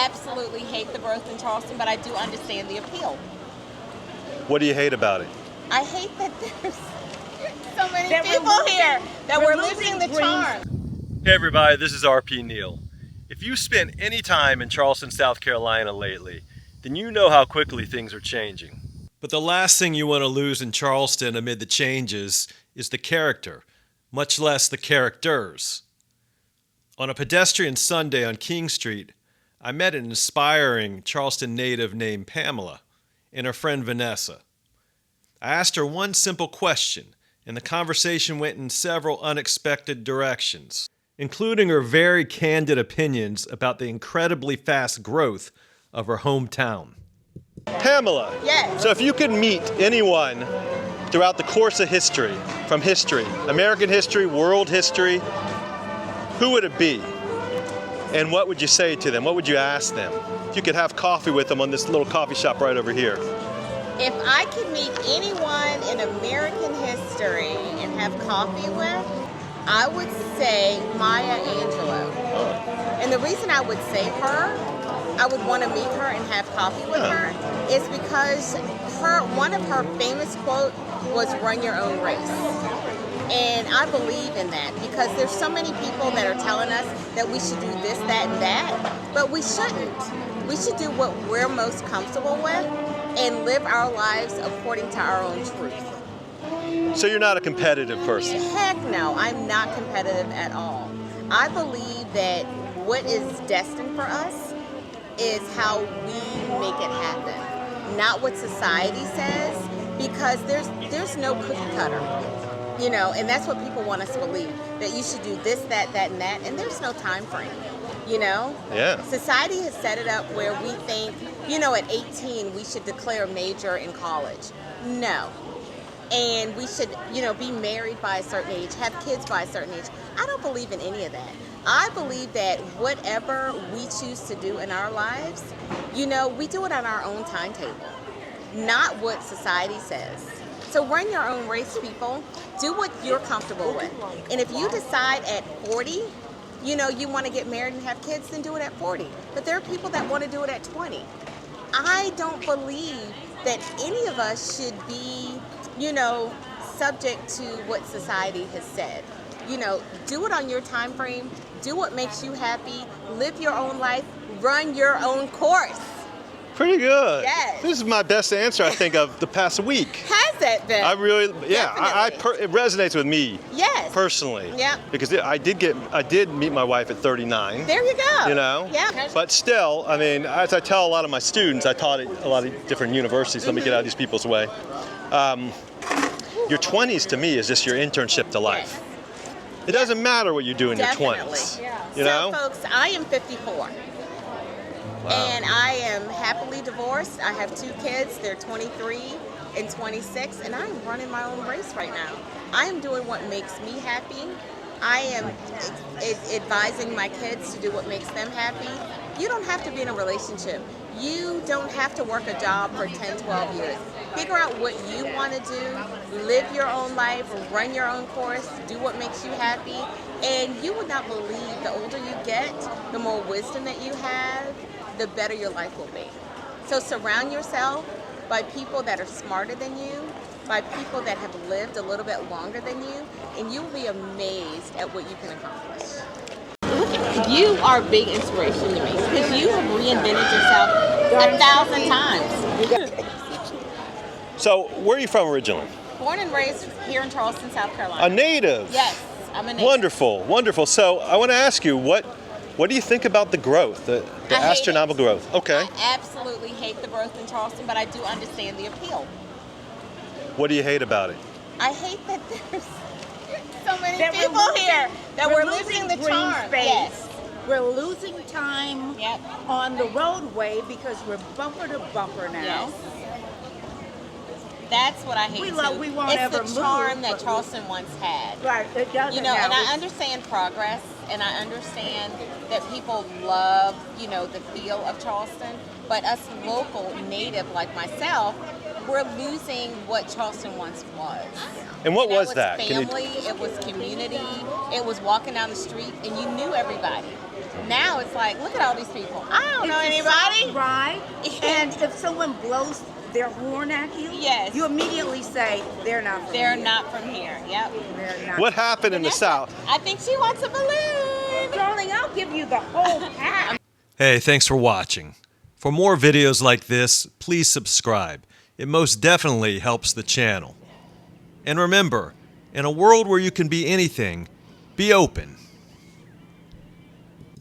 absolutely hate the growth in Charleston, but I do understand the appeal. What do you hate about it? I hate that there's so many people here that we're losing the charm. Hey everybody, this is RP Neal. If you spent any time in Charleston, South Carolina lately, then you know how quickly things are changing. But the last thing you want to lose in Charleston amid the changes is the character, much less the characters. On a pedestrian Sunday on King Street, I met an inspiring Charleston native named Pamela and her friend Vanessa. I asked her one simple question, and the conversation went in several unexpected directions, including her very candid opinions about the incredibly fast growth of her hometown. Pamela, Yes. so if you could meet anyone throughout the course of history, from history, American history, world history, who would it be? And what would you say to them? What would you ask them? If you could have coffee with them on this little coffee shop right over here. If I could meet anyone in American history and have coffee with, I would say Maya Angelou. And the reason I would say her, I would want to meet her and have coffee with her, is because one of her famous quotes was "Run your own race." And I believe in that because there's so many people that are telling us that we should do this, that, and that, but we shouldn't. We should do what we're most comfortable with and live our lives according to our own truth. So you're not a competitive person? Heck no, I'm not competitive at all. I believe that what is destined for us is how we make it happen, not what society says, because there's no cookie cutter. You know, and that's what people want us to believe, that you should do this, that, and that, and there's no time frame, you know? Yeah. Society has set it up where we think, you know, at 18 we should declare a major in college. No. And we should, you know, be married by a certain age, have kids by a certain age. I don't believe in any of that. I believe that whatever we choose to do in our lives, you know, we do it on our own timetable, not what society says. So run your own race, people. Do what you're comfortable with. And if you decide at 40, you know, you want to get married and have kids, then do it at 40. But there are people that want to do it at 20. I don't believe that any of us should be, you know, subject to what society has said. You know, do it on your time frame. Do what makes you happy. Live your own life. Run your own course. Pretty good. Yes. This is my best answer, I think, of the past week. Has it been? I really, yeah, Definitely. it resonates with me. Yes. Personally. Yeah. Because I did meet my wife at 39. There you go. You know? Yeah. But still, I mean, as I tell a lot of my students, I taught at a lot of different universities, let me get out of these people's way. Your 20s to me is just your internship to life. It doesn't matter what you do in Definitely. your 20s. Yeah. You know? So, folks, I am 54. Wow. And I am happily divorced. I have 2 kids. They're 23 and 26, and I'm running my own race right now. I am doing what makes me happy. I am advising my kids to do what makes them happy. You don't have to be in a relationship. You don't have to work a job for 10, 12 years. Figure out what you want to do, live your own life, run your own course, do what makes you happy, and you would not believe the older you get, the more wisdom that you have, the better your life will be. So surround yourself by people that are smarter than you, by people that have lived a little bit longer than you, and you will be amazed at what you can accomplish. You are a big inspiration to me because you have reinvented yourself 1,000 times. So, where are you from originally? Born and raised here in Charleston, South Carolina. A native? Yes, I'm a native. Wonderful, wonderful. So, I want to ask you, what do you think about the growth, the astronomical growth? Okay. I absolutely hate the growth in Charleston, but I do understand the appeal. What do you hate about it? I hate that there's so many people here that we're losing the charm. Space. Yes. We're losing time on the roadway because we're bumper to bumper now. Yes. That's what I hate We too. won't it's ever the charm move, that but Charleston once had. Right, it doesn't. You know, now. and I understand progress, and I understand that people love, you know, the feel of Charleston, but us local native like myself, we're losing what Charleston once was. And what was It that? was family, it was community, it was walking down the street and you knew everybody. Now it's like, look at all these people. I don't know It's anybody. right? And if someone blows their horn at you, Yes. you immediately say, they're not from They're here. not from here. Yep. They're not. What happened in the Vanessa, South? I think she wants a balloon. Darling, I'll give you the whole pack. Hey, thanks for watching. For more videos like this, please subscribe. It most definitely helps the channel. And remember, in a world where you can be anything, be open.